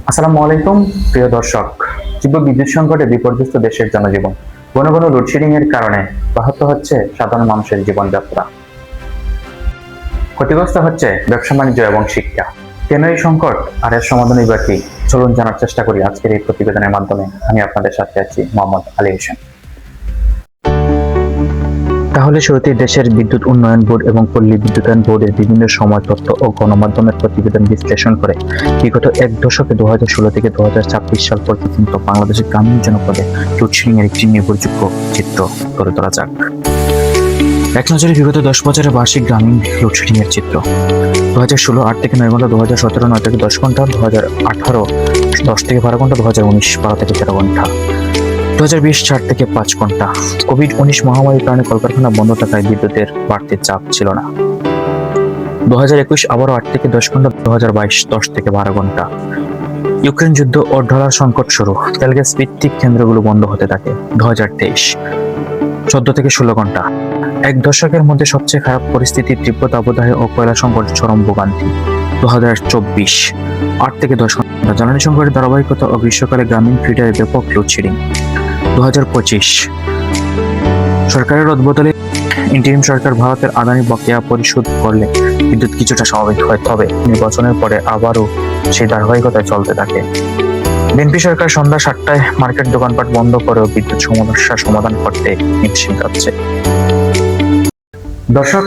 আসসালামু আলাইকুম প্রিয় দর্শক। তীব্র বিদ্যুৎ সংকটে বিপর্যস্ত দেশের জনজীবন। ঘন ঘন লোডশেডিং এর কারণে ব্যাহত হচ্ছে সাধারণ মানুষের জীবনযাত্রা, ক্ষতিগ্রস্ত হচ্ছে ব্যবসা বাণিজ্য এবং শিক্ষা। কেন এই সংকট আর এর সমাধানই বা কি? চলুন জানার চেষ্টা করি আজকের এই প্রতিবেদনের মাধ্যমে। আমি আপনাদের সাথে আছি মোহাম্মদ আলী হোসেন। তাহলে শুরুতেই দেশের বিদ্যুৎ উন্নয়ন বোর্ড এবং পল্লী বিদ্যুতায়ন বোর্ডের বিভিন্ন সময় তথ্য ও গণমাধ্যমের প্রতিবেদন বিশ্লেষণ করে বিগত এক দশকে 2016 থেকে 2026 সাল পর্যন্ত বাংলাদেশের গ্রামীণ জনপদে লোডশেডিং এর একটি নির্ভরযোগ্য চিত্র তুলে ধরা যাক। এক নজরে বিগত 10 বছরের বার্ষিক গ্রামীণ লোডশেডিং এর চিত্র। 2016 8 থেকে 9 ঘন্টা, 2017 9 থেকে 10 ঘন্টা, 2018 10 থেকে 12 ঘন্টা, 2019 12 থেকে 13 ঘন্টা, 2020 4 থেকে 5 ঘন্টা। কোভিড-19 মহামারীর কারণে কলকারখানা বন্ধ থাকায় বিদ্যুতের বাড়তি চাপ ছিল না। 2021 আবারও 8 থেকে 10 ঘন্টা, 2022 10 থেকে 12 ঘন্টা। ইউক্রেন যুদ্ধ ও ডলার সংকট শুরু, তেল গ্যাস ভিত্তিক কেন্দ্রগুলো বন্ধ হতে থাকে। 2023 14 থেকে 16 ঘন্টা। এক দশকের মধ্যে সবচেয়ে খারাপ পরিস্থিতি, তীব্র দাবদাহ ও কয়লা সংকট চরম ভোগান্তি। 2024 8 থেকে 10 ঘন্টা। জ্বালানি সংকটের ধারাবাহিকতা ও গ্রীষ্মকালে গ্রামীণ ফিডারে ব্যাপক লোডশেডিং। 2025 সরকারের রদবদলে ইন্টারিম সরকার ভারতের আদানি বকেয়া পরিশোধ করলে বিদ্যুৎ কিছুটা স্বাভাবিক হয়, তবে নির্বাচনের পরে আবারও সেই ধারাবাহিকতায় চলতে থাকে। বিএনপি সরকার সন্ধ্যা 7টায় মার্কেট দোকানপাট বন্ধ করেও বিদ্যুৎ সমস্যা সমাধান করতে নিশ্চিত হচ্ছে। দর্শক,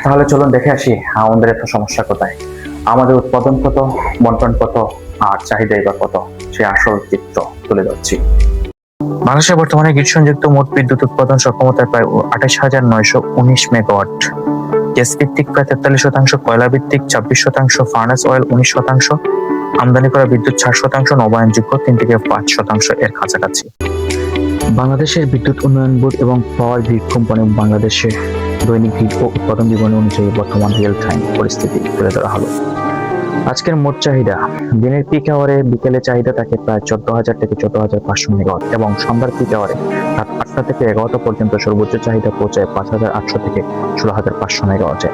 তাহলে চলুন দেখে আসি আমাদের এত সমস্যা কোথায়, আমাদের উৎপাদন কত, বন্টন কত, আর চাহিদাই বা কত, সে আসল চিত্র তুলে ধরছি। বাংলাদেশে বর্তমানে গ্রিড সংযুক্ত মোট বিদ্যুৎ উৎপাদন সক্ষমতায় প্রায় 28,919 মেগাওয়াট, গ্যাস ভিত্তিক প্রায় 43%, কয়লা ভিত্তিক 26%, ফার্নেস অয়েল 19%, আমদানি করা বিদ্যুৎ 60%, নবায়নযোগ্য 3 থেকে 5% এর কাছাকাছি। বাংলাদেশের বিদ্যুৎ উন্নয়ন বোর্ড এবং পাওয়ার গ্রিড কোম্পানি বাংলাদেশের দৈনিক গ্রিড ও উৎপাদন বিবরণী অনুযায়ী বর্তমান রিয়েল টাইম পরিস্থিতি তুলে ধরা হলো। আজকের মোট চাহিদা, দিনের পিক আওয়ারে বিকেলে চাহিদা থাকে প্রায় 14,000 থেকে 14,500 মেগাওয়াট এবং সন্ধ্যার পিক আওয়ারে রাত 8টা থেকে 11টা পর্যন্ত সর্বোচ্চ চাহিদা পৌঁছায় 5,800 থেকে 16,500 মেগাওয়াটে।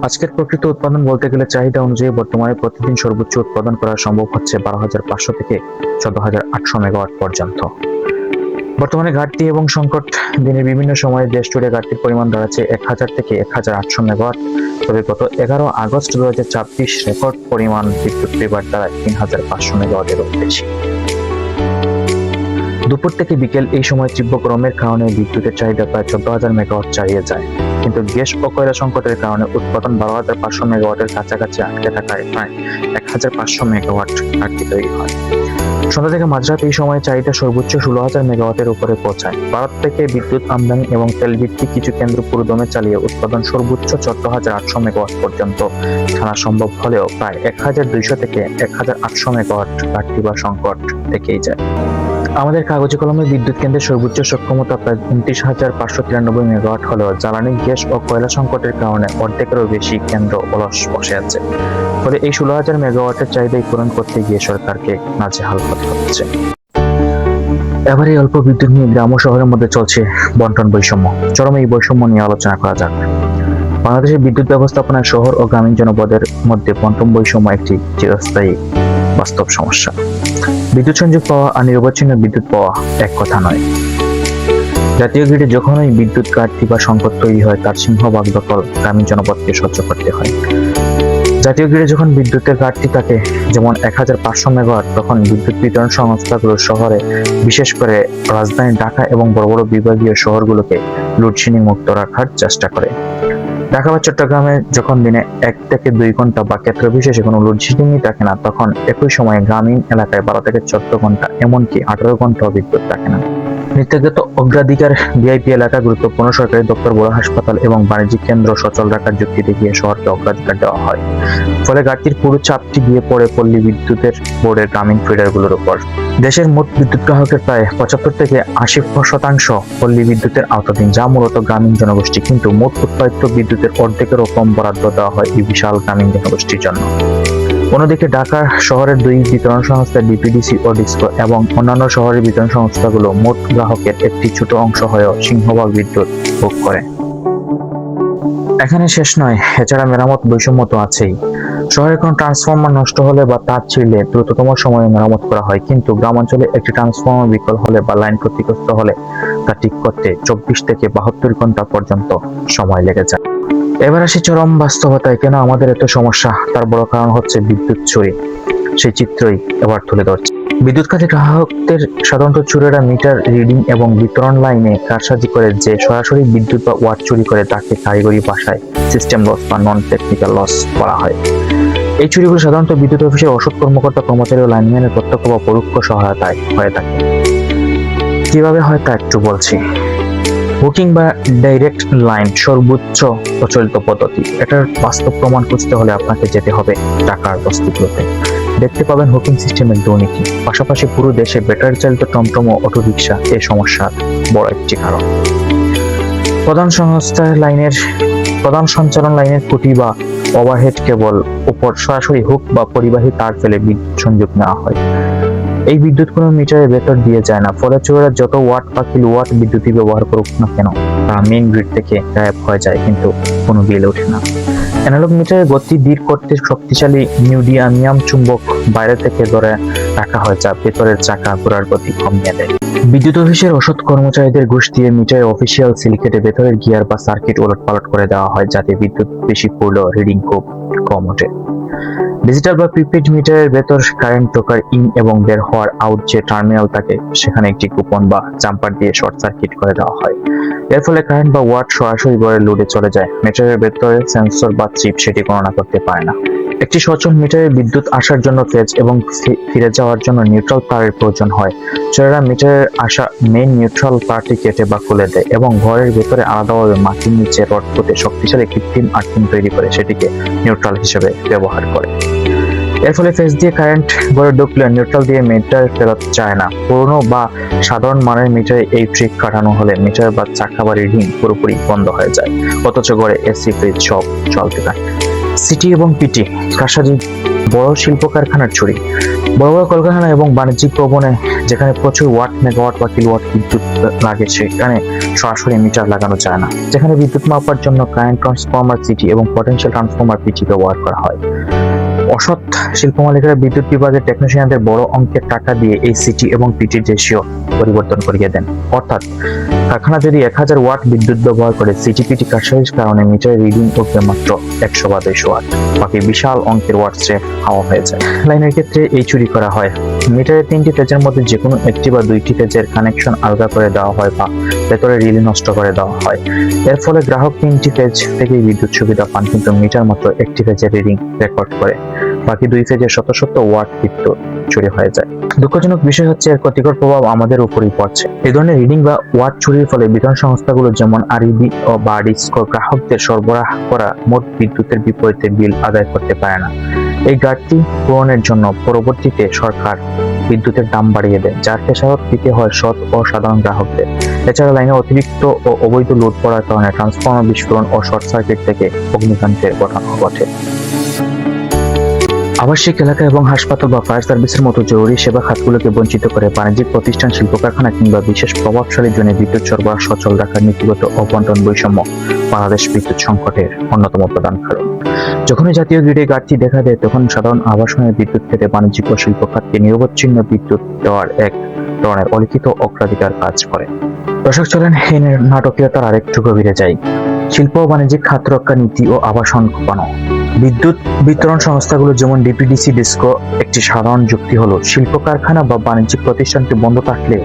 আজকের প্রকৃত উৎপাদন বলতে গেলে চাহিদা অনুযায়ী বর্তমানে প্রতিদিন সর্বোচ্চ উৎপাদন করা সম্ভব হচ্ছে 12,500 থেকে 14,800 মেগাওয়াট পর্যন্ত। বর্তমানে ঘাটতি এবং সংকট, দিনের বিভিন্ন সময়ে দেশ জুড়ে ঘাটতির পরিমাণ দাঁড়াচ্ছে 1,000 থেকে 1,800 মেগাওয়াট, তবে গত 11 আগস্ট 2024 রেকর্ড পরিমাণ বিদ্যুৎ বিভাগ দ্বারা 3,500 মেগাওয়াটেরও বেশি। দুপুর থেকে বিকেল এই সময় তীব্র গরমের কারণে বিদ্যুতের চাহিদা প্রায় 14,000 মেগাওয়াট ছাড়িয়ে যায়, কিন্তু গ্যাস ও কয়লা সংকটের কারণে উৎপাদন 12,500 মেগাওয়াটের কাছাকাছি আটকে থাকায় প্রায় 1,500 মেগাওয়াট ঘাটতি তৈরি হয়। সন্ধ্যা থেকে মাঝরাত এই সময় চাহিদা সর্বোচ্চ 16,000 মেগাওয়াটের উপরে পৌঁছায়। ভারত থেকে বিদ্যুৎ আমদানি এবং তেল ভিত্তিক কিছু কেন্দ্র পুরোদমে চালিয়ে উৎপাদন সর্বোচ্চ 14,800 মেগাওয়াট পর্যন্ত ছাড়া সম্ভব হলেও প্রায় 1,200 থেকে 1,800 মেগাওয়াট ঘাটতি বা সংকট থেকেই যায়। আমাদের কাগজে কলমে বিদ্যুৎ কেন্দ্রের সর্বোচ্চ সক্ষমতা প্রায় 29,593 মেগাওয়াট হলেও জ্বালানি, গ্যাস ও কয়লা সংকটের কারণে অর্ধেকেরও বেশি কেন্দ্র অলস বসে আছে। ফলে এই 16,000 মেগাওয়াটের চাহিদাই পূরণ করতে গিয়ে সরকারকে নাজেহাল হতে হচ্ছে। এবার এই অল্প বিদ্যুৎ নিয়ে গ্রাম ও শহরের মধ্যে চলছে বন্টন বৈষম্য। চরম এই বৈষম্য নিয়ে আলোচনা করা যাক। বাংলাদেশের বিদ্যুৎ ব্যবস্থাপনায় শহর ও গ্রামীণ জনপদের মধ্যে বন্টন বৈষম্য একটি চিরস্থায়ী বাস্তব সমস্যা। বিদ্যুৎ সংযোগ পাওয়া আর নিরবচ্ছিন্ন বিদ্যুৎ পাওয়া এক কথা নয়। জাতীয় গ্রিডে যখনই বিদ্যুৎ ঘাটতি বা সংকট তৈরি হয়, তার সিংহভাগ দখল গ্রামীণ জনপদকে সহ্য করতে হয়। জাতীয় গ্রিডে যখন বিদ্যুতের ঘাটতি থাকে, যেমন 1,500 মেগাওয়াট, তখন বিদ্যুৎ বিতরণ সংস্থাগুলো শহরে, বিশেষ করে রাজধানী ঢাকা এবং বড় বড় বিভাগীয় শহরগুলোকে লোডশেডিং মুক্ত রাখার চেষ্টা করে। ঢাকা বা চট্টগ্রামে যখন দিনে 1 থেকে 2 ঘন্টা বা ক্ষেত্র বিশেষে কোনো লোডশেডিংই থাকে না, তখন একই সময়ে গ্রামীণ এলাকায় 12 থেকে 14 ঘন্টা, এমনকি 18 ঘন্টাও বিদ্যুৎ থাকে না। নীতিগত অগ্রাধিকার ভিআইপি এলাকা, গুরুত্বপূর্ণ সরকারি দপ্তর, বড় হাসপাতাল এবং বাণিজ্যিক কেন্দ্র সচল রাখার যুক্তি দেখিয়ে শহরকে অগ্রাধিকার দেওয়া হয়। ফলে ঘাটতির পুরো চাপটি গিয়ে পড়ে পল্লী বিদ্যুতের বোর্ডের গ্রামীণ ফিডারগুলোর উপর। দেশের মোট বিদ্যুৎ গ্রাহকের প্রায় 75 থেকে 80% পল্লী বিদ্যুতের আওতাধীন, যা মূলত গ্রামীণ জনগোষ্ঠী, কিন্তু মোট উৎপাদিত বিদ্যুতের অর্ধেকেরও কম বরাদ্দ দেওয়া হয় এই বিশাল গ্রামীণ জনগোষ্ঠীর জন্য। অন্যদিকে ঢাকা শহরের 2 বিতরণ সংস্থা ডিপিডিসি ও ডিসকো এবং অন্যান্য শহরের বিতরণ সংস্থাগুলো মোট গ্রাহকের একটি ছোট অংশ হয়েও সিংহভাগ বিদ্যুৎ ভোগ করে। এখানে শেষ নয়, এছাড়া মেরামত বৈষম্য তো আছেই। শহরে কোনো ট্রান্সফরমার নষ্ট হলে বা তার ছিঁড়লে দ্রুততম সময়ে মেরামত করা হয়, কিন্তু গ্রামাঞ্চলে একটি ট্রান্সফরমার বিকল হলে বা লাইন ক্ষতিগ্রস্ত হলে তা ঠিক করতে 24 থেকে 72 ঘন্টা পর্যন্ত সময় লেগে যায়। এবার আসি চরম বাস্তবতায়, কেন আমাদের এত সমস্যা? তার বড় কারণ হচ্ছে বিদ্যুৎ চুরি। সেই চিত্রই এবার তুলে ধরছে। বিদ্যুৎ খাতে গ্রাহকদের সাধারণত চোরেরা মিটার রিডিং এবং বিতরণ লাইনে কারসাজি করে, যে সরাসরি বিদ্যুৎ বা ওয়াট চুরি করে তাকে কারিগরি ভাষায় সিস্টেম লস বা নন টেকনিক্যাল লস বলা হয়। এই চুরিগুলো সাধারণত বিদ্যুৎ অফিসের অসৎ কর্মকর্তা, কর্মচারী ও লাইনম্যানের প্রত্যক্ষ বা পরোক্ষ সহায়তায় হয়ে থাকে। কিভাবে হয় তা একটু বলছি। বুকিং বা ডাইরেক্ট লাইন সর্বোচ্চ প্রচলিত পদ্ধতি। এটার বাস্তব প্রমাণ খুঁজতে হলে আপনাকে যেতে হবে টাকার বস্তিগুলোতে। দেখতে পাবেন হুকিং সিস্টেমের দুর্নীতি। পাশাপাশি পুরো দেশে ব্যাটারি চালিত টমটম ও অটোরিকশা এই সমস্যার বড় একটি কারণ। প্রধান সঞ্চালন লাইনের খুঁটি বা ওভারহেড কেবল উপর সরাসরি হুক বা পরিবাহী তার ফেলে বিদ্যুৎ সংযোগ নেওয়া হয়। এই বিদ্যুৎ কোনো মিটারের ভেতর দিয়ে যায় না, ফলে চোরেরা যত ওয়াট বা কিলোওয়াট বিদ্যুৎই ব্যবহার করুক না কেন তা মেইন গ্রিড থেকে গায়েব হয়ে যায়, কিন্তু কোনো বিল ওঠে না। অ্যানালগ মিটারের গতি ধীর করতে শক্তিশালী নিউডিয়ামিয়াম চুম্বক বাইরে থেকে ধরে রাখা হয়, যা ভেতরের চাকা ঘোরার গতি কমিয়ে দেয়। বিদ্যুৎ অফিসের অসৎ কর্মচারীদের ঘুষ দিয়ে মিটারের অফিসিয়াল সিলিকেটে ভেতরের গিয়ার বা সার্কিট ওলটপালট করে দেওয়া হয়, যাতে বিদ্যুৎ বেশি পড়লেও রিডিং খুব কম ওঠে। ডিজিটাল বা প্রিপেড মিটারের ভেতর কারেন্ট ঢোকার ইন এবং বের হওয়ার আউট যে টার্মিনাল থাকে, সেখানে একটি কুপন বা জাম্পার দিয়ে শর্ট সার্কিট করে দেওয়া হয়। এর ফলে কারেন্ট বা ওয়াট সরাসরি ঘরের লোডে চলে যায়। মিটারের ভেতরে সেন্সর বা চিপ সেটি গণনা করতে পারে না। একটি সচল মিটারে বিদ্যুৎ আসার জন্য ফেজ এবং ফিরে যাওয়ার জন্য নিউট্রাল তারের প্রয়োজন হয়। চোরেরা মিটারের আসা মেইন নিউট্রাল তারটি কেটে বা খুলে দেয় এবং ঘরের ভেতরে আলাদাভাবে মাটির নিচে রড পুঁতে শক্তিশালী কৃত্রিম আর্থিং তৈরি করে সেটিকে নিউট্রাল হিসেবে ব্যবহার করে। এর ফলে ফেজ দিয়ে কারেন্ট ঘরে ঢুকলে নিউট্রাল দিয়ে মিটার ফেরত যায় না। পুরনো বা সাধারণ মানের মিটারে এই ট্রিক কাটানো হলে মিটার বা চাকা বা রিডিং পুরোপুরি বন্ধ হয়ে যায়, অথচ ঘরে এসি, ফ্রিজ সব চলতে থাকে। সিটি এবং পিটি কারসাজি। বড় শিল্প কারখানার চুরি। বড় বড় কলকারখানা এবং বাণিজ্যিক ভবনে যেখানে প্রচুর ওয়াট, মেগাওয়াট বা কিলোওয়াট বিদ্যুৎ লাগে, সেখানে সরাসরি মিটার লাগানো যায় না। যেখানে বিদ্যুৎ মাপার জন্য কারেন্ট ট্রান্সফরমার সিটি এবং পটেনশিয়াল ট্রান্সফরমার পিটি ব্যবহার করা হয়। অসৎ শিল্প মালিকরা বিদ্যুৎ বিভাগের টেকনিশিয়ানদের বড় অঙ্কের টাকা দিয়ে এই সিটি এবং পিটির রেশিও পরিবর্তন করিয়ে দেন। অর্থাৎ কারখানা যদি 1000 ওয়াট বিদ্যুৎ ব্যবহার করে, সিটি পিটি কারসাজির কারণে মিটারের রিডিং উঠবে মাত্র 100 বা 200 ওয়াট। বাকি বিশাল অঙ্কের ওয়াট স্রেফ হাওয়া হয়ে যায়। লাইনের ক্ষেত্রে এই চুরি করা হয়। মিটারের 3টি ফেজের মধ্যে যে কোনো একটি বা 2টি ফেজের কানেকশন আলাদা করে দেওয়া হয় বা ভেতরে রিলে নষ্ট করে দেওয়া হয়। এর ফলে গ্রাহক 3টি ফেজ থেকেই বিদ্যুৎ সুবিধা পান, কিন্তু মিটার মাত্র একটি ফেজের রিডিং রেকর্ড করে। বাকি 2 ফেজের শত শত ওয়াট বিদ্যুৎ চুরি হয়ে যায়। দুঃখজনক বিষয় হচ্ছে এর ক্ষতিকর প্রভাব আমাদের উপরই পড়ছে। এই ধরনের রিডিং বা ওয়াট চুরির ফলে বিতরণ সংস্থাগুলো যেমন আরইবি ও বা ডিসকো গ্রাহকদের সরবরাহ করা মোট বিদ্যুতের বিপরীতে বিল আদায় করতে পারে না। এই ঘাটতি পূরণের জন্য পরবর্তীতে সরকার বিদ্যুতের দাম বাড়িয়ে দেয়, যার খেসারত দিতে হয় সৎ ও সাধারণ গ্রাহকদের। এছাড়া লাইনে অতিরিক্ত ও অবৈধ লোড পড়ার কারণে ট্রান্সফরমার বিস্ফোরণ ও শর্ট সার্কিট থেকে অগ্নিকাণ্ডের ঘটনা ঘটে। আবাসিক এলাকা এবং হাসপাতাল বা ফায়ার সার্ভিসের মতো জরুরি সেবা খাতগুলোকে বঞ্চিত করে বাণিজ্যিক প্রতিষ্ঠান, শিল্প কারখানা কিংবা বিশেষ প্রভাবশালী জনে বিদ্যুৎ সরবরাহ সচল রাখার নীতিগত ও বন্টন বৈষম্য বাংলাদেশ বিদ্যুৎ সংকটের অন্যতম প্রধান কারণ। যখনই জাতীয় গ্রিডে ঘাটতি দেখা দেয়, তখন সাধারণ আবাসনের বিদ্যুৎ থেকে বাণিজ্যিক ও শিল্প খাতকে নিরবচ্ছিন্ন বিদ্যুৎ দেওয়ার এক ধরনের অলিখিত অগ্রাধিকার কাজ করে। দর্শক, চলেন এই নাটকীয়তার আরেকটু গভীরে যাই। শিল্প ও বাণিজ্যিক খাত রক্ষা নীতি ও আবাসন কোপানো। বিদ্যুৎ বিতরণ সংস্থাগুলো যেমন ডিপিডিসি, ডিসকো একটি সাধারণ যুক্তি হলো, শিল্প কারখানা বা বাণিজ্যিক প্রতিষ্ঠানটি বন্ধ থাকলে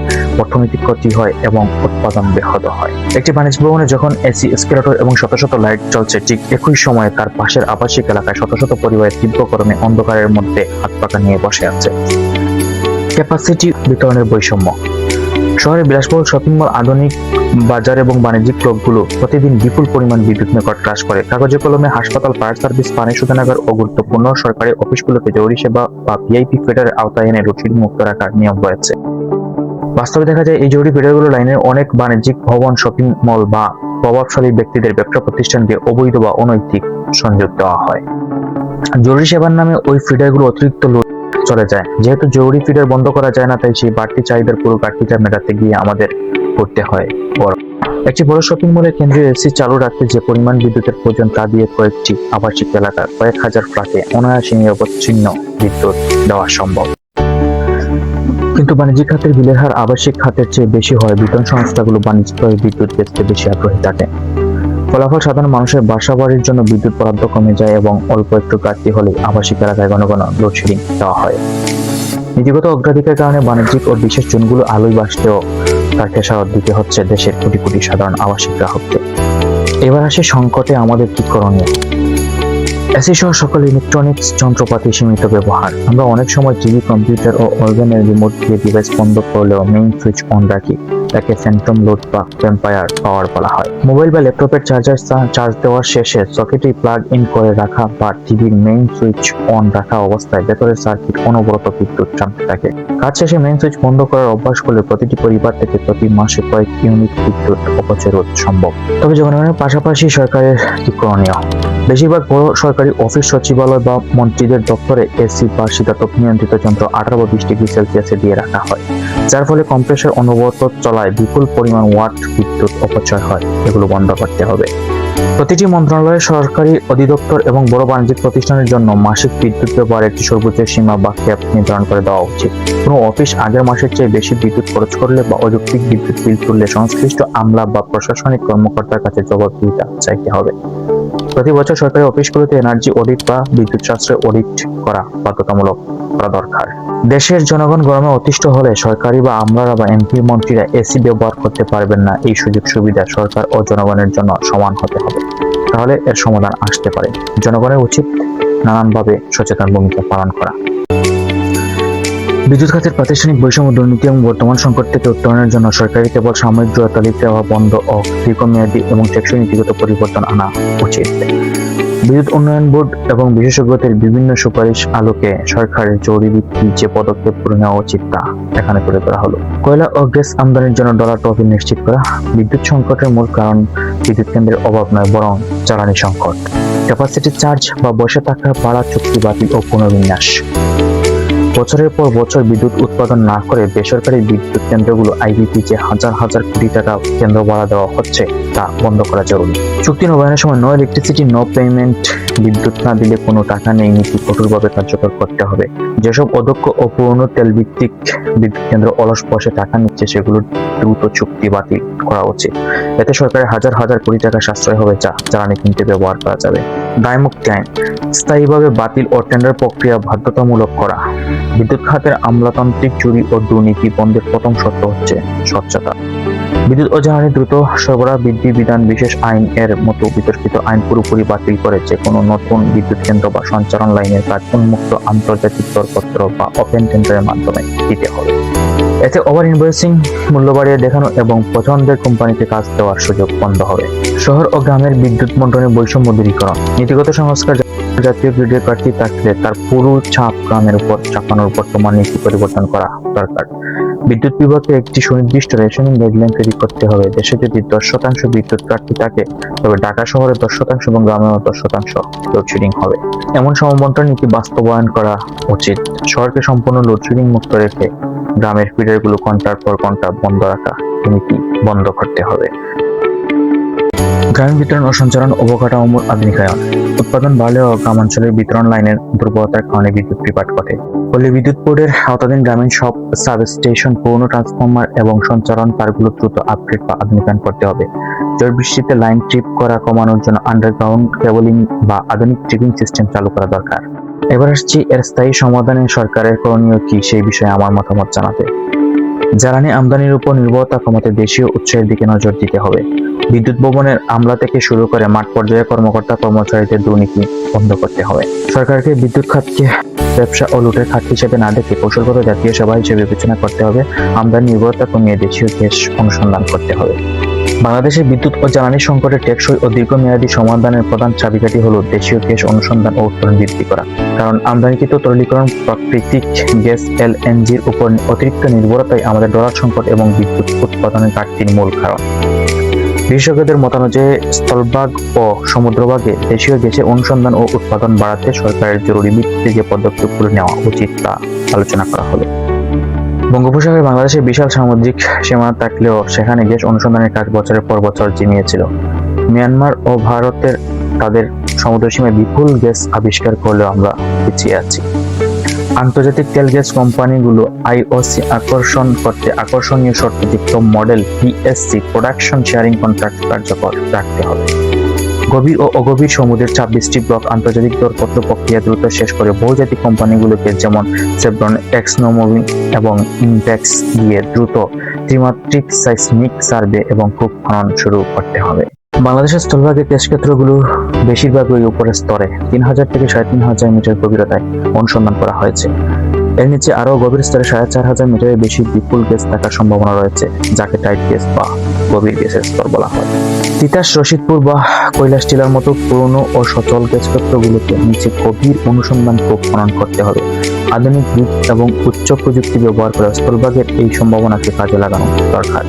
অর্থনৈতিক ক্ষতি হয় এবং উৎপাদন ব্যাহত হয়। একটি বাণিজ্যিক ভবনে যখন এসি, এসকেলেটর এবং শত শত লাইট চলছে, ঠিক একই সময়ে তার পাশের আবাসিক এলাকায় শত শত পরিবারের তীব্র গরমে অন্ধকারের মধ্যে হাত পাকা নিয়ে বসে আছে। ক্যাপাসিটি বিতরণের বৈষম্য। শহরের বিলাসবহুল শপিং মল, আধুনিক বাজার এবং বাণিজ্যিক ক্লাবগুলো প্রতিদিন বিপুল পরিমাণ বিদ্যুৎ মেগাওয়াট হ্রাস করে। কাগজে কলমে হাসপাতাল, ফায়ার সার্ভিস, পানি শোধনাগার ও গুরুত্বপূর্ণ সরকারি অফিসগুলোকে জরুরি সেবা বা ভিআইপি ফিডারের আওতায় এনে লোডশেডিং মুক্ত রাখার নিয়ম রয়েছে। বাস্তবে দেখা যায় এই জরুরি ফিডারগুলো লাইনের অনেক বাণিজ্যিক ভবন, শপিং মল বা প্রভাবশালী ব্যক্তিদের ব্যবসা প্রতিষ্ঠানকে অবৈধ বা অনৈতিক সংযোগ দেওয়া হয়। জরুরি সেবার নামে ওই ফিডারগুলো অতিরিক্ত লোড চলে যায়। যেহেতু জরুরি ফিডার বন্ধ করা যায় না, তাই সেই বাড়তি চাহিদার পুরো ঘাটতিটা মেটাতে গিয়ে আমাদের করতে হয় বড় একটি বড় শপিং মলে কেন্দ্রীয় এসি চালু রাখতে যে পরিমাণ বিদ্যুতের প্রয়োজন তা দিয়ে কয়েকটি আবাসিক এলাকার কয়েক হাজার ফ্ল্যাটে অনায়াসে নিরবচ্ছিন্ন বিদ্যুৎ দেওয়া সম্ভব। কিন্তু বাণিজ্যিক খাতের বিলের হার আবাসিক খাতের চেয়ে বেশি হয় বিতরণ সংস্থাগুলো বাণিজ্যিকভাবে বিদ্যুৎ বেচতে বেশি আগ্রহী থাকে। ফলাফল সাধারণ মানুষের বাসাবাড়ির জন্য বিদ্যুৎ বরাদ্দ কমে যায় এবং অল্প একটু ঘাটতি হলে আবাসিক এলাকায় ঘন ঘন লোডশেডিং দেওয়া হয়। নীতিগত অগ্রাধিকার কারণে বাণিজ্যিক ও বিশেষ জোনগুলো আলোয় বাসতেও তার খেসারত দিতে হচ্ছে দেশের কোটি কোটি সাধারণ আবাসিক গ্রাহককে। এবার আসে সংকটে আমাদের কি করণীয়। এসি সহ সকল ইলেকট্রনিক্স যন্ত্রপাতি সীমিত ব্যবহার। আমরা অনেক সময় টিভি, কম্পিউটার ও অর্গানের রিমোট দিয়ে ডিভাইস বন্ধ করলেও মেইন সুইচ অন রাখি। তাকে ফ্যান্টম লোড বা ভ্যাম্পায়ার পাওয়ার বলা হয়। মোবাইল বা ল্যাপটপের চার্জ দেওয়ার শেষে সকেটে প্লাগ ইন করে রাখা বা টিভির মেইন সুইচ অন রাখা অবস্থায় ভেতরের সার্কিট অনবরত বিদ্যুৎ টানতে থাকে। কাজ শেষে মেইন সুইচ বন্ধ করার অভ্যাস করলে প্রতিটি পরিবার থেকে প্রতি মাসে কয়েক ইউনিট বিদ্যুৎ অপচয় রোধ সম্ভব। তবে জনগণের পাশাপাশি সরকারের কি করণীয়। বেশিরভাগ বড় সরকারি অফিস, সচিবালয় বা মন্ত্রীদের দপ্তরে এসি বা শীতাতপ নিয়ন্ত্রিত যন্ত্র 18 বা 20 ডিগ্রি সেলসিয়াসে দিয়ে রাখা হয়, যার ফলে কম্প্রেসর অনবরত চলায় বিপুল পরিমাণ ওয়াট বিদ্যুৎ অপচয় হয়। এগুলো বন্ধ করতে হবে। প্রতিটি মন্ত্রণালয়, সরকারি অধিদপ্তর এবং বড় বাণিজ্যিক প্রতিষ্ঠানের জন্য মাসিক বিদ্যুৎ ব্যবহারের একটি সর্বোচ্চ সীমা বা ক্যাপ নির্ধারণ করে দেওয়া উচিত। কোনো অফিস আগের মাসের চেয়ে বেশি বিদ্যুৎ খরচ করলে বা অযৌক্তিক বিদ্যুৎ বিল তুললে সংশ্লিষ্ট আমলা বা প্রশাসনিক কর্মকর্তার কাছে জবাবদিহিতা চাইতে হবে। প্রতি বছর সরকারি অফিসগুলোতে এনার্জি অডিট বা বিদ্যুৎ সাশ্রয় অডিট করা বাধ্যতামূলক করা দরকার। দেশের জনগণ গরমে অতিষ্ঠ হলে সরকারি বা আমলারা বা এমপি মন্ত্রীরা এসি ব্যবহার করতে পারবেন না। এই সুযোগ সুবিধা সরকার ও জনগণের জন্য সমান হতে হবে, তাহলে এর সমাধান আসতে পারে। জনগণের উচিত নানানভাবে সচেতন ভূমিকা পালন করা। বিদ্যুৎ খাতের প্রাতিষ্ঠানিক বৈষম্য, দুর্নীতি এবং বর্তমান সংকট থেকে উত্তরণের জন্য সরকারি কেবল সাময়িক জোড়াতালি দেওয়া বন্ধ ও দীর্ঘমেয়াদী এবং টেকসই নীতিগত পরিবর্তন আনা উচিত। বিদ্যুৎ উন্নয়ন বোর্ড এবং বিশেষজ্ঞদের বিভিন্ন সুপারিশ আলোকে সরকারের জরুরি যে পদক্ষেপগুলো নেওয়া উচিত তা এখানে তুলে ধরা হলো। কয়লা ও গ্যাস আমদানির জন্য ডলার তহবিল নিশ্চিত করা। বিদ্যুৎ সংকটের মূল কারণ বিদ্যুৎ কেন্দ্রের অভাব নয়, বরং জ্বালানি সংকট। ক্যাপাসিটি চার্জ বা বসে থাকা ভাড়া চুক্তি বাতিল ও পুনর্বিন্যাস। বছরের পর বছর বিদ্যুৎ উৎপাদন না করে বেসরকারি বিদ্যুৎ কেন্দ্রগুলো আইবিপি যে হাজার হাজার কোটি টাকা কেন্দ্র ভাড়া দেওয়া হচ্ছে তা বন্ধ করা জরুরি। চুক্তি নবায়নের সময় নো ইলেকট্রিসিটি নো পেমেন্ট, বিদ্যুৎ না দিলে কোনো টাকা নেই নীতি কঠোরভাবে কার্যকর করতে হবে। যেসব অদক্ষ ও পুরনো তেল ভিত্তিক বিদ্যুৎ কেন্দ্র অলস বসে টাকা নিচ্ছে সেগুলো দ্রুত চুক্তি বাতিল করা উচিত। এতে সরকারের হাজার হাজার কোটি টাকা সাশ্রয় হবে, যা জ্বালানি কিনতে ব্যবহার করা যাবে। দায়মুক্তি আইন স্থায়ীভাবে বাতিল ও টেন্ডার প্রক্রিয়া বাধ্যতামূলক করা। বিদ্যুৎ খাতের আমলাতান্ত্রিক চুরি ও দুর্নীতি বন্ধের প্রথম শর্ত হচ্ছে স্বচ্ছতা। বিদ্যুৎ ও জ্বালানি দ্রুত সরবরাহ বৃদ্ধি বিধান বিশেষ আইন এর মতো বিতর্কিত আইন পুরোপুরি বাতিল করে যে কোনো নতুন বিদ্যুৎ কেন্দ্র বা সঞ্চালন লাইনের কাজ উন্মুক্ত আন্তর্জাতিক দরপত্র বা ওপেন টেন্ডারের মাধ্যমে দিতে হবে। এতে ওভার ইনভয়েসিং, মূল্য বাড়িয়ে দেখানো এবং পছন্দের কোম্পানিকে কাজ দেওয়ার সুযোগ বন্ধ হবে। শহর ও গ্রামের বিদ্যুৎ বণ্টনের বৈষম্য দূরীকরণ। নীতিগত সংস্কার। জাতীয় গ্রিডের প্রার্থী থাকলে তার পুরো চাপ গ্রামের উপর চাপানোর বর্তমান নীতি পরিবর্তন করা দরকার। বিদ্যুৎ বিভাগকে একটি সুনির্দিষ্ট রেশনিং গাইডলাইন তৈরি করতে হবে। দেশে যদি 10% বিদ্যুৎ প্রার্থী থাকে, তবে ঢাকা শহরে 10% এবং গ্রামেও 10% লোডশেডিং হবে। এমন সমবন্টন নীতি বাস্তবায়ন করা উচিত। শহরকে সম্পূর্ণ লোডশেডিং মুক্ত রেখে গ্রামের ফিডারগুলো ঘন্টার পর ঘন্টা বন্ধ রাখা নীতি বন্ধ করতে হবে। গ্রামীণ বিতরণ ও সঞ্চালন অবকাঠামোর আধুনিকায়ন। উৎপাদন বাড়লেও গ্রামাঞ্চলের বিতরণ লাইনের দুর্বলতার কারণে বিদ্যুৎ বিভ্রাট ঘটে। পল্লী বিদ্যুৎ বোর্ডের আওতাধীন গ্রামীণ সব সাবস্টেশন, পুরনো ট্রান্সফরমার এবং সঞ্চালন তারগুলো দ্রুত আপগ্রেড বা আধুনিকায়ন করতে হবে। ঝড় বৃষ্টিতে লাইন ট্রিপ করা কমানোর জন্য আন্ডারগ্রাউন্ড কেবলিং বা আধুনিক ট্রিপিং সিস্টেম চালু করা দরকার। এবার আসছি এর স্থায়ী সমাধানে সরকারের করণীয় কি সেই বিষয়ে আমার মতামত জানাতে। জ্বালানি আমদানির উপর নির্ভরতা কমাতে দেশীয় উৎসের দিকে নজর দিতে হবে। বিদ্যুৎ ভবনের আমলা থেকে শুরু করে মাঠ পর্যায়ে কর্মকর্তা কর্মচারীদের দুর্নীতি বন্ধ করতে হবে। সরকারকে বিদ্যুৎ খাতকে ব্যবসা ও লুটের খাত হিসেবে না দেখে কৌশলগত জাতীয় সেবা হিসেবে বিবেচনা করতে হবে। আমদানি নির্ভরতা কমিয়ে দেশীয় গ্যাস অনুসন্ধান করতে হবে। বাংলাদেশের বিদ্যুৎ ও জ্বালানি সংকটের টেকসই ও দীর্ঘমেয়াদী সমাধানের প্রধান চাবিকাঠি হলো দেশীয় গ্যাস অনুসন্ধান ও উত্তোলন বৃদ্ধি করা। কারণ আমদানিকৃত তরলীকরণ প্রাকৃতিক গ্যাস এলএনজির উপর অতিরিক্ত নির্ভরতাই আমাদের ডলার সংকট এবং বিদ্যুৎ উৎপাদনের ঘাটতির মূল কারণ। বিশেষজ্ঞদের মতানুযায়ী স্থলভাগ ও সমুদ্রভাগে দেশীয় গ্যাসের অনুসন্ধান ও উৎপাদন বাড়াতে সরকারের জরুরি ভিত্তিতে যে পদক্ষেপগুলো নেওয়া উচিত তা আলোচনা করা হলো। বঙ্গোপসাগরে বাংলাদেশের বিশাল সামুদ্রিক সীমানা থাকলেও সেখানে গ্যাস অনুসন্ধানের কাজ বছরের পর বছর জিমিয়েছিল। মিয়ানমার ও ভারতের তাদের সমুদ্রসীমায় বিপুল গ্যাস আবিষ্কার করলেও আমরা পিছিয়ে আছি। আন্তর্জাতিক তেল গ্যাস কোম্পানিগুলো আইওসি আকর্ষণ করতে আকর্ষণীয় শর্তযুক্ত model PSC production sharing contract কার্যকর রাখতে হবে। গভীর ও অগভীর সমুদ্রের 26টি ব্লক আন্তর্জাতিক দরপত্র প্রক্রিয়া দ্রুত শেষ করে বহুজাতিক কোম্পানিগুলোকে যেমন সেভরন, এক্সনমোবিল এবং ইনপেক্স দিয়ে দ্রুত ত্রিমাত্রিক সাইসমিক সার্ভে এবং কূপ খনন শুরু করতে হবে। বাংলাদেশের স্থলভাগের গ্যাস ক্ষেত্রগুলো বেশিরভাগই উপরের স্তরে 3000 থেকে 3500 মিটার গভীরতায় অনুসন্ধান করা হয়েছে। এর নিচে আরও গভীর স্তরে 4500 মিটারের বেশি বিপুল গ্যাস থাকার সম্ভাবনা রয়েছে, যাকে টাইট গ্যাস বা গভীর গ্যাসের স্তর বলা হয়। তিতাস, রশিদপুর বা কৈলাস টিলার মতো পুরনো ও সচল গ্যাস ক্ষেত্রগুলোকে নিচে গভীর অনুসন্ধান কূপ খনন করতে হবে। আধুনিক দিক এবং উচ্চ প্রযুক্তি ব্যবহার করে স্থলভাগের এই সম্ভাবনাকে কাজে লাগানো দরকার।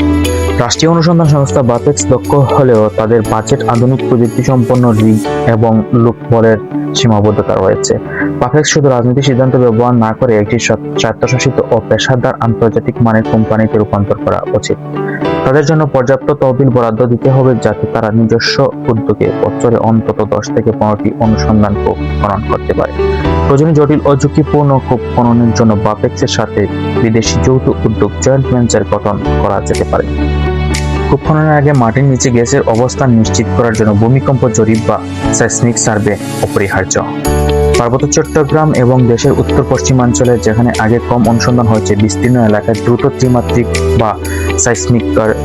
রাষ্ট্রীয় অনুসন্ধান সংস্থা বাপেক্স দক্ষ হলেও তাদের বাজেট আধুনিক প্রযুক্তি সম্পন্ন রিগ এবং লুপহোলের সীমাবদ্ধতা রয়েছে। বাপেক্স শুধু রাজনৈতিক সিদ্ধান্ত ব্যবহার না করে একটি স্বায়ত্তশাসিত ও পেশাদার আন্তর্জাতিক মানের কোম্পানিতে রূপান্তর করা উচিত। তাদের জন্য পর্যাপ্ত তহবিল বরাদ্দ দিতে হবে যাতে তারা নিজস্ব উদ্যোগে বছরে অন্তত 10 থেকে 15টি অনুসন্ধান কূপ খনন করতে পারে। প্রয়োজনে জটিল ও ঝুঁকিপূর্ণ কূপ খননের জন্য বাপেক্সের সাথে বিদেশি যৌথ উদ্যোগ জয়েন্ট ভেঞ্চার গঠন করা যেতে পারে। কূপ খননের আগে মাটির নিচে গ্যাসের অবস্থান নিশ্চিত করার জন্য ভূমিকম্প জরিপ বা সাইসমিক সার্ভে অপরিহার্য। পার্বত্য চট্টগ্রাম এবং দেশের উত্তর পশ্চিমাঞ্চলে যেখানে আগে কম অনুসন্ধান হয়েছে, বিস্তীর্ণ এলাকায় দ্রুত ত্রিমাত্রিক বা সাইসমিক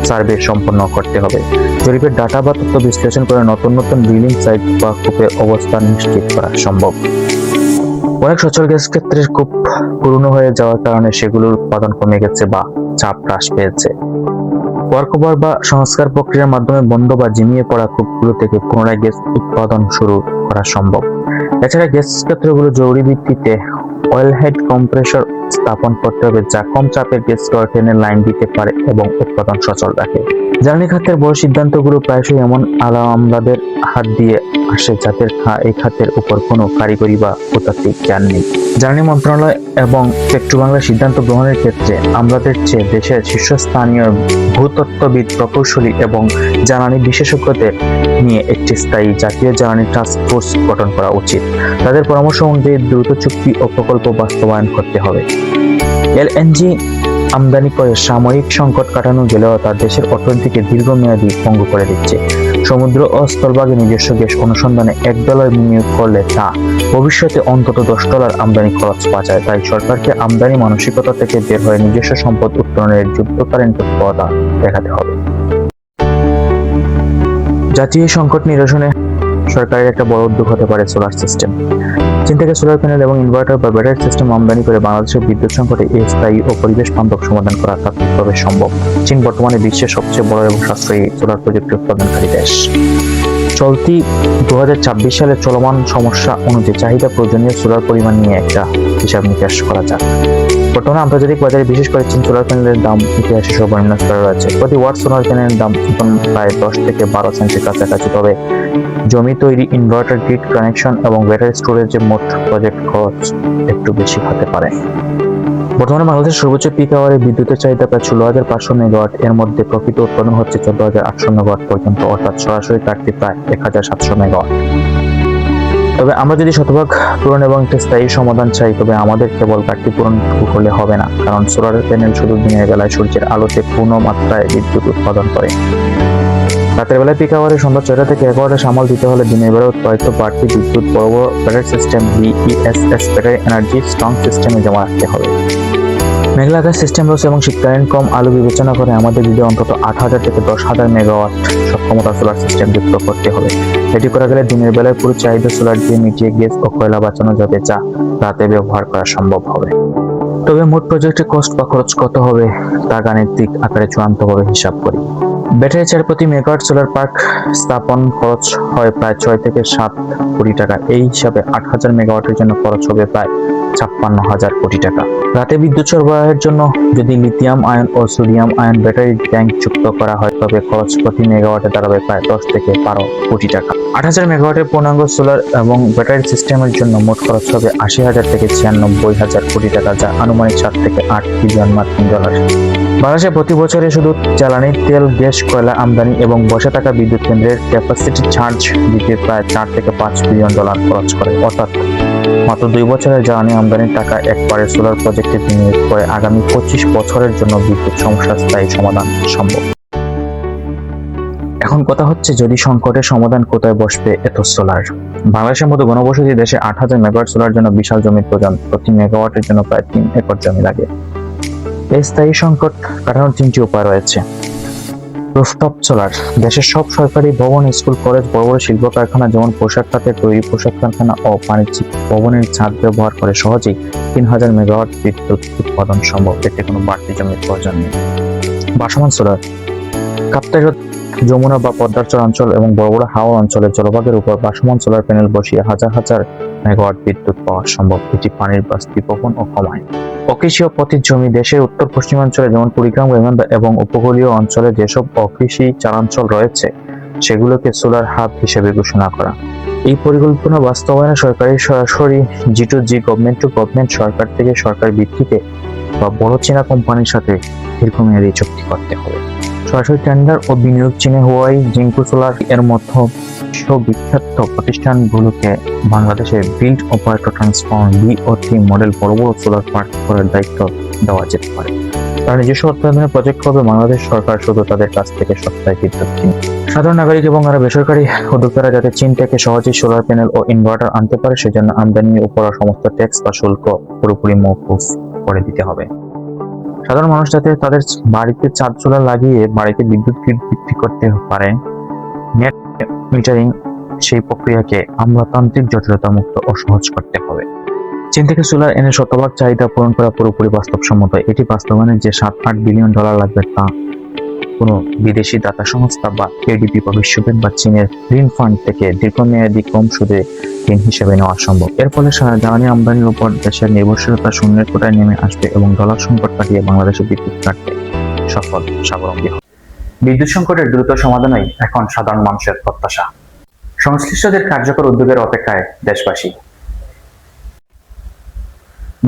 সার্ভে সম্পন্ন করতে হবে। জরিপের ডাটা বা তথ্য বিশ্লেষণ করে নতুন নতুন ড্রিলিং সাইট বা কূপের অবস্থান নিশ্চিত করা সম্ভব। অনেক সচল গ্যাস ক্ষেত্রের কূপ পুরনো হয়ে যাওয়ার কারণে সেগুলোর উৎপাদন কমে গেছে বা চাপ হ্রাস পেয়েছে। ওয়ার্কওভার বা সংস্কার প্রক্রিয়ার মাধ্যমে বন্ধ বা জিমিয়ে পড়া কূপগুলো থেকে পুনরায় গ্যাস উৎপাদন শুরু করা সম্ভব। এছাড়া গ্যাস ক্ষেত্রগুলো জরুরি ভিত্তিতে ওয়েলহেড কম্প্রেসর স্থাপন করতে হবে যা কম চাপের গ্যাস টেনে লাইন দিতে পারে এবং উৎপাদন সচল রাখে। জ্বালানি খাতের বড় সিদ্ধান্তগুলো প্রায়শই এমন আমলাদের হাত দিয়ে আসে যাদের এই খাতের উপর কোনো কারিগরি বা ভূতাত্ত্বিক জ্ঞান নেই। জ্বালানি মন্ত্রণালয় এবং পেট্রোবাংলার সিদ্ধান্ত গ্রহণের ক্ষেত্রে আমলাদের চেয়ে দেশের শীর্ষস্থানীয় ভূতত্ত্ববিদ, প্রকৌশলী এবং জ্বালানি বিশেষজ্ঞদের নিয়ে একটি স্থায়ী জাতীয় জ্বালানি টাস্ক ফোর্স গঠন করা উচিত। তাদের পরামর্শ অনুযায়ী দ্রুত চুক্তি ও প্রকল্প বাস্তবায়ন করতে হবে। এলএনজি আমদানি করে সাময়িক সংকট কাটানো গেলেও তা দেশের অর্থনীতিকে দীর্ঘমেয়াদী পঙ্গু করে দিচ্ছে। সমুদ্র ও স্থলভাগে নিজস্ব গ্যাস অনুসন্ধানে $1 বিনিয়োগ করলে তা ভবিষ্যতে অন্তত $10 আমদানি খরচ বাঁচায়। তাই সরকারকে আমদানি মানসিকতা থেকে বের হয়ে নিজস্ব সম্পদ উত্তোলনের যুদ্ধকালীন তৎপরতা দেখাতে হবে। জাতীয় সংকট নিরসনে সরকারের একটা বড় উদ্যোগ হতে পারে সোলার সিস্টেম। চীন থেকে সোলার প্যানেল এবং ইনভার্টার বা ব্যাটারি সিস্টেম আমদানি করে বাংলাদেশের বিদ্যুৎ সংকটে স্থায়ী ও পরিবেশ বান্ধব সমাধান করা তাত্ত্বিকভাবে সম্ভব। চীন বর্তমানে বিশ্বের সবচেয়ে বড় এবং সাশ্রয়ী সোলার প্রযুক্তি উৎপাদনকারী দেশ। চলতি 2026 সালের চলমান সমস্যা অনুযায়ী চাহিদা প্রয়োজনীয় সোলার পরিমাণ নিয়ে একটা হিসাব নিকাশ করা যাক। বর্তমানে আন্তর্জাতিক বাজারে বিশেষ করে চীন সোলার প্যানেলের দাম ইতিহাসে সর্বনিম্ন স্তরে রয়েছে। প্রতি ওয়াট সোলার প্যানেলের দাম এখন প্রায় 10 থেকে 12 সেন্টের কাছাকাছি। তবে জমি তৈরি, ইনভার্টার, গ্রিড কানেকশন এবং ব্যাটারি স্টোরেজের মোট প্রজেক্ট খরচ একটু বেশি হতে পারে। বর্তমানে বাংলাদেশের সর্বোচ্চ পিক আওয়ারে বিদ্যুতের চাহিদা প্রায় 16,500 মেগাওয়াট। এর মধ্যে প্রকৃত উৎপাদন হচ্ছে 14,800 মেগাওয়াট পর্যন্ত, অর্থাৎ সরাসরি ঘাটতি প্রায় 1,700 মেগাওয়াট। তবে আমরা যদি শতভাগ পূরণ এবং একটি স্থায়ী সমাধান চাই, তবে আমাদের কেবল ঘাটতি পূরণ করলে হবে না, কারণ সোলার প্যানেল শুধু দিনের বেলায় সূর্যের আলোতে পূর্ণ মাত্রায় বিদ্যুৎ উৎপাদন করে। রাতের বেলায় পিক আওয়ারে সন্ধ্যা 6টা থেকে 11টা সামাল দিতে হলে দিনের বেলা উৎপাদিত বাড়তি বিদ্যুৎ বড় বড় battery system BESS battery energy strong সিস্টেমে জমা রাখতে হবে। মেঘলা আকাশ, সিস্টেম লস এবং শীতকালীন কম আলো বিবেচনা করে আমাদের যদি অন্তত 8,000 থেকে 10,000 মেগাওয়াট সক্ষমতা সোলার সিস্টেম যুক্ত করতে হবে। এটি করা গেলে দিনের বেলায় পুরো চাহিদা সোলার দিয়ে মিটিয়ে গ্যাস ও কয়লা বাঁচানো যাবে, যা রাতে ব্যবহার করা সম্ভব হবে। তবে মোট প্রজেক্টের কস্ট বা খরচ কত হবে তা গাণিতিক আকারে চূড়ান্তভাবে হিসাব করি। ব্যাটারি চার প্রতি মেগাওয়াট সোলার পার্ক স্থাপন খরচ হয় প্রায় 6 থেকে 7 কোটি টাকা। এই হিসাবে 8,000 মেগাওয়াটের জন্য খরচ হবে প্রায় 56,000 কোটি টাকা। রাতে বিদ্যুৎ সরবরাহের জন্য যদি লিথিয়াম আয়ন ও সোডিয়াম আয়ন ব্যাটারি ব্যাংক যুক্ত করা হয় তবে খরচ প্রতি মেগাওয়াটে দাঁড়াবে প্রায় 10 থেকে 12 কোটি টাকা। 8,000 মেগাওয়াটের পূর্ণাঙ্গ সোলার এবং ব্যাটারি সিস্টেমের জন্য মোট খরচ হবে 80,000 থেকে 96,000 কোটি টাকা, যা আনুমানিক 7 থেকে 8 বিলিয়ন মার্কিন ডলার। বাংলাদেশে প্রতি বছরে শুধু জ্বালানি তেল, গ্যাস, কয়লা আমদানি এবং বসে থাকা বিদ্যুৎ কেন্দ্রের ক্যাপাসিটি চার্জ দিতে প্রায় 4 থেকে 5 বিলিয়ন ডলার খরচ করে। অর্থাৎ মাত্র 2 বছরের জ্বালানি আমদানির টাকা একবারে সোলার প্রজেক্টে বিনিয়োগ করে আগামী 25 বছরের জন্য বিদ্যুৎ সমস্যার স্থায়ী সমাধান সম্ভব। এখন কথা হচ্ছে, যদি সংকটের সমাধান কোথায় বসবে এত সোলার? বাংলাদেশের মতো ঘনবসতি দেশে 8,000 মেগাওয়াট সোলার জন্য বিশাল জমির প্রয়োজন। প্রতি মেগাওয়াটের জন্য প্রায় 3 একর জমি লাগে। এই স্থায়ী সংকট কাটানোর 3টি উপায় রয়েছে। Rooftop solar. দেশের সব সরকারি ভবন, স্কুল, কলেজ, বড় বড় শিল্প কারখানা যেমন পোশাক খাতে তৈরি পোশাক কারখানা ও বাণিজ্যিক ভবনের ছাদ ব্যবহার করে সহজেই 3,000 মেগাওয়াট বিদ্যুৎ উৎপাদন সম্ভব। এতে কোনো বাড়তি জমির প্রয়োজন নেই। ভাসমান সোলার। কাপ্তাই হ্রদ, যমুনা বা পদ্মার চর অঞ্চল এবং বড় বড় হাওর অঞ্চলের জলভাগের উপর ভাসমান সোলার প্যানেল বসিয়ে হাজার হাজার মেগাওয়াট বিদ্যুৎ পাওয়া সম্ভব। এটি পানির বাষ্পীভবন ও কমায়। অকৃষি ও পতিত জমি। দেশের উত্তর পশ্চিমাঞ্চলে যেমন কুড়িগ্রাম, গাইবান্ধা এবং উপকূলীয় অঞ্চলে যেসব অকৃষি চারাঞ্চল রয়েছে সেগুলোকে সোলার হাব হিসেবে ঘোষণা করা। এই পরিকল্পনা বাস্তবায়নে সরকারি সরাসরি G2G, গভর্নমেন্ট টু গভর্নমেন্ট, সরকার থেকে সরকার ভিত্তিতে বা বড় চীনা কোম্পানির সাথে দীর্ঘমেয়াদী চুক্তি করতে হবে। সরাসরি টেন্ডার ও বিনিয়োগ চীনে হুয়াই, জিঙ্কু সোলার এর মতো বিশ্ববিখ্যাত প্রতিষ্ঠানগুলোকে বাংলাদেশে build, operate, transform, BOT model বড় বড় সোলার পার্ক করার দায়িত্ব দেওয়া যেতে পারে। তারা নিজস্ব উৎপাদনের প্রজেক্ট করবে, বাংলাদেশ সরকার শুধু তাদের কাছ থেকে সস্তায় বিদ্যুৎ কিনবে। সাধারণ নাগরিক এবং আরো বেসরকারি উদ্যোক্তারা যাতে চীন থেকে সহজেই সোলার প্যানেল ও ইনভার্টার আনতে পারে সেজন্য আমদানির উপর সমস্ত ট্যাক্স বা শুল্ক পুরোপুরি মওকুফ করে দিতে হবে। সাধারণ মানুষ যাতে তাদের বাড়িতে চার্জ সোলার লাগিয়ে বাড়িতে বিদ্যুৎ বিক্রি করতে পারে, নেট মিটারিং সেই প্রক্রিয়াকে আমলাতান্ত্রিক জটিলতা মুক্ত ও সহজ করতে হবে। চীন থেকে সোলার এনে শতভাগ চাহিদা পূরণ করা পুরোপুরি বাস্তবসম্মত। এটি বাস্তবায়নে যে 7-8 বিলিয়ন ডলার লাগবে তা কোনো বিদেশি দাতা সংস্থা বা ADB বা বিশ্বব্যাংক বা চীনের ঋণ ফান্ড থেকে দীর্ঘমেয়াদী কম সুদে ঋণ হিসেবে নেওয়া সম্ভব। এর ফলে জ্বালানি আমদানির উপর দেশের নির্ভরশীলতা শূন্যের কোটায় নেমে আসবে এবং ডলার সংকট কাটিয়ে বাংলাদেশের বিদ্যুৎ কাটতে সফল স্বাবলম্বী হবে। বিদ্যুৎ সংকটের দ্রুত সমাধানই এখন সাধারণ মানুষের প্রত্যাশা। সংশ্লিষ্টদের কার্যকর উদ্যোগের অপেক্ষায় দেশবাসী।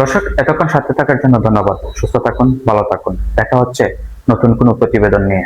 দর্শক, এতক্ষণ সাথে থাকার জন্য ধন্যবাদ। সুস্থ থাকুন, ভালো থাকুন। দেখা হচ্ছে নতুন কোনো প্রতিবেদন নিয়ে।